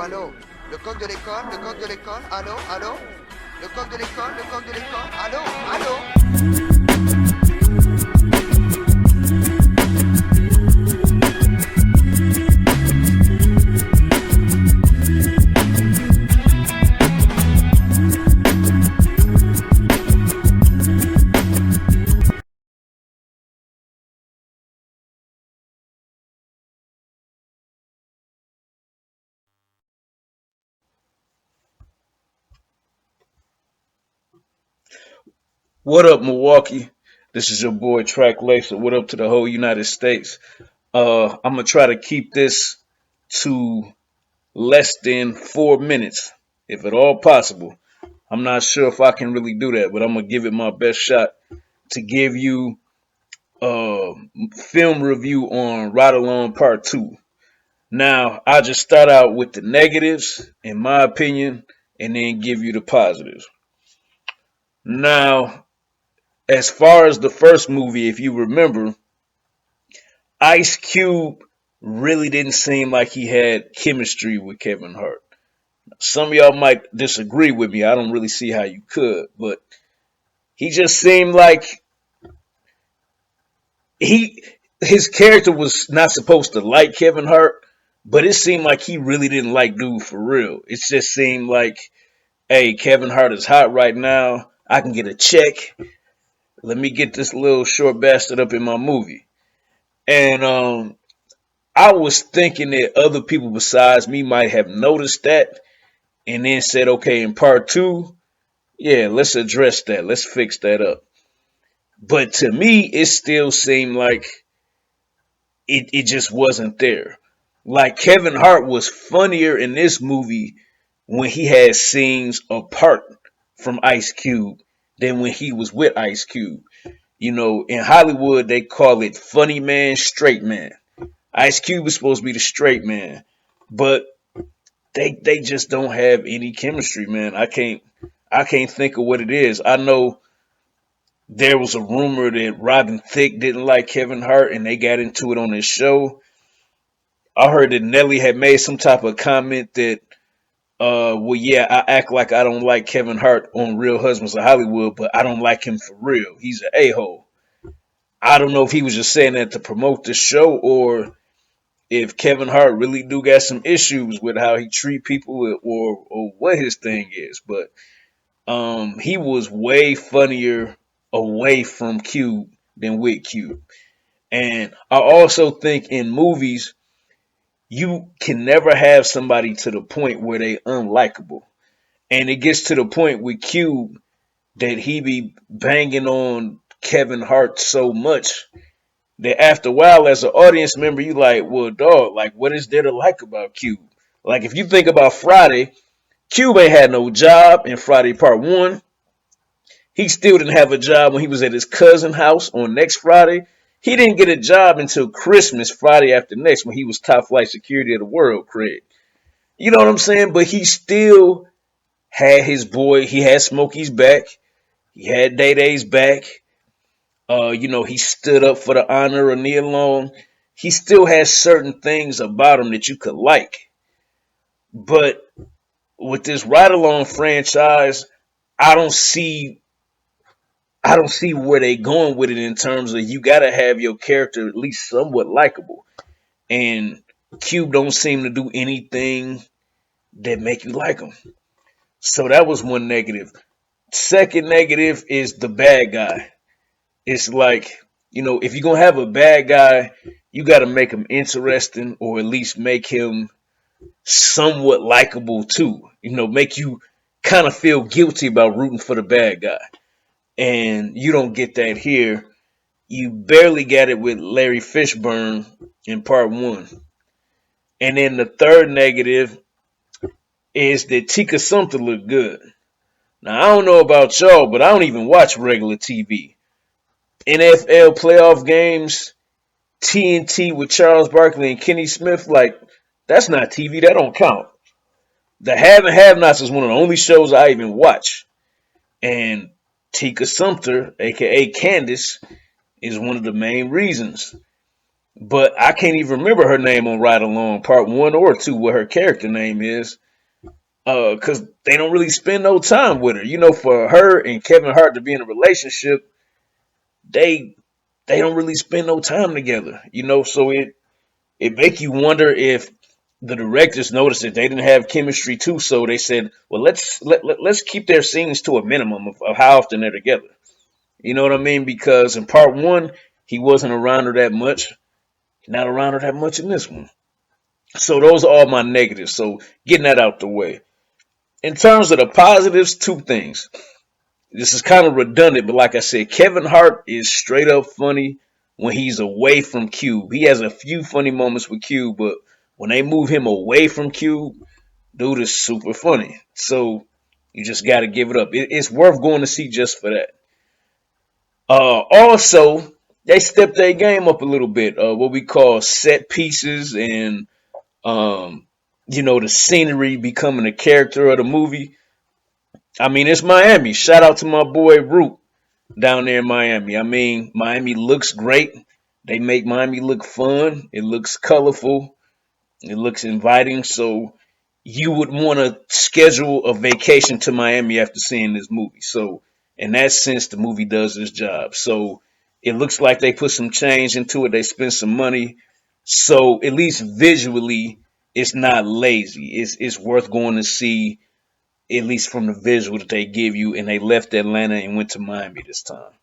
allô. Le coq de l'école, le coq de l'école, allô, allô. Le coq de l'école, le coq de l'école, allô, allô. What up, Milwaukee? This is your boy Track Lacer. What up to the whole United States? I'm gonna try to keep this to less than 4 minutes, if at all possible. I'm not sure if I can really do that, but I'm gonna give it my best shot to give you a film review on Ride Along Part 2. Now, I'll just start out with the negatives, in my opinion, and then give you the positives. Now, as far as the first movie, if you remember, Ice Cube really didn't seem like he had chemistry with Kevin Hart. Some of y'all might disagree with me. I don't really see how you could, but he just seemed like he his character was not supposed to like Kevin Hart, but it seemed like he really didn't like dude for real. It just seemed like, hey, Kevin Hart is hot right now. I can get a check. Let me get this little short bastard up in my movie. And I was thinking that other people besides me might have noticed that and then said, okay, in part two, yeah, let's address that. Let's fix that up. But to me, it still seemed like it just wasn't there. Like Kevin Hart was funnier in this movie when he had scenes apart from Ice Cube than when he was with Ice Cube. You know, in Hollywood, they call it funny man, straight man. Ice Cube is supposed to be the straight man, but they just don't have any chemistry, man. I can't think of what it is. I know there was a rumor that Robin Thicke didn't like Kevin Hart, and they got into it on his show. I heard that Nelly had made some type of comment that, well, yeah, I act like I don't like Kevin Hart on Real Husbands of Hollywood, but I don't like him for real. He's an a-hole. I don't know if he was just saying that to promote the show or if Kevin Hart really do got some issues with how he treat people or what his thing is, but he was way funnier away from Cube than with Cube. And I also think in movies you can never have somebody to the point where they unlikable. And it gets to the point with Cube that he be banging on Kevin Hart so much that after a while, as an audience member, you like, well, dog, like, what is there to like about Cube? Like, if you think about Friday, Cube ain't had no job in Friday Part 1. He still didn't have a job when he was at his cousin's house on next Friday. He didn't get a job until Christmas, Friday after next, when he was top flight security of the world, Craig. You know what I'm saying? But he still had his boy. He had Smokey's back. He had Day Day's back. He stood up for the honor of Neil Long. He still has certain things about him that you could like. But with this Ride Along franchise, I don't see where they going with it in terms of you gotta have your character at least somewhat likable. And Cube don't seem to do anything that make you like him. So that was one negative. Second negative is the bad guy. It's like, if you're gonna have a bad guy, you gotta make him interesting or at least make him somewhat likable too. Make you kind of feel guilty about rooting for the bad guy. And you don't get that here. You barely get it with Larry Fishburne in part 1. And then the third negative is that Tika Sumter looked good. Now, I don't know about y'all, but I don't even watch regular TV. NFL playoff games, TNT with Charles Barkley and Kenny Smith, like, that's not TV. That don't count. The Have and Have Nots is one of the only shows I even watch. And Tika Sumter, aka Candace, is one of the main reasons. but I can't even remember her name on Ride Along Part 1 or 2, what her character name is. Because they don't really spend no time with her. You know, for her and Kevin Hart to be in a relationship, they they don't really spend no time together. You know, so it make you wonder if the directors noticed that they didn't have chemistry too, so they said, well, let's keep their scenes to a minimum of how often they're together. You know what I mean? Because in part one, he wasn't around her that much. He's not around her that much in this one. So those are all my negatives. So getting that out the way. In terms of the positives, two things. This is kind of redundant, but like I said, Kevin Hart is straight up funny when he's away from Cube. He has a few funny moments with Cube, but when they move him away from Cube, dude is super funny. So you just got to give it up. It's worth going to see just for that. Also, they stepped their game up a little bit. What we call set pieces and the scenery becoming a character of the movie. I mean, it's Miami. Shout out to my boy Root down there in Miami. I mean, Miami looks great. They make Miami look fun. It looks colorful. It looks inviting. So you would want to schedule a vacation to Miami after seeing this movie. So in that sense, the movie does its job. So it looks like they put some change into it. They spent some money. So at least visually, it's not lazy. It's worth going to see, at least from the visual that they give you. And they left Atlanta and went to Miami this time.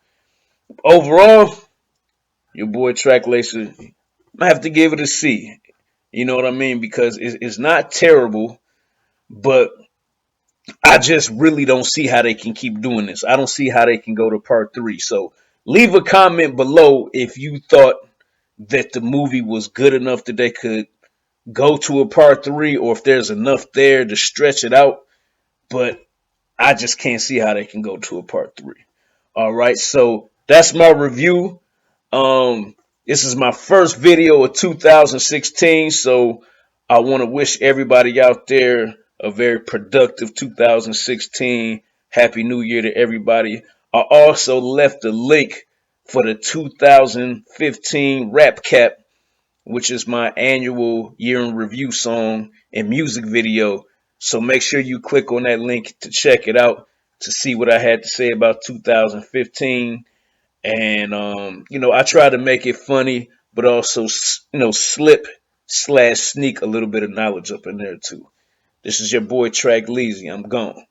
Overall, your boy Track Lacer, I have to give it a C. You know what I mean? Because it's not terrible, but I just really don't see how they can keep doing this. I don't see how they can go to part three. So leave a comment below if you thought that the movie was good enough that they could go to a part three, or if there's enough there to stretch it out. But I just can't see how they can go to a part three. All right, so that's my review. This is my first video of 2016, so I want to wish everybody out there a very productive 2016. Happy New Year to everybody. I also left a link for the 2015 Rap Cap, which is my annual year in review song and music video. So make sure you click on that link to check it out to see what I had to say about 2015. And I try to make it funny, but also slip/sneak a little bit of knowledge up in there too. This is your boy Track Leezy. I'm gone.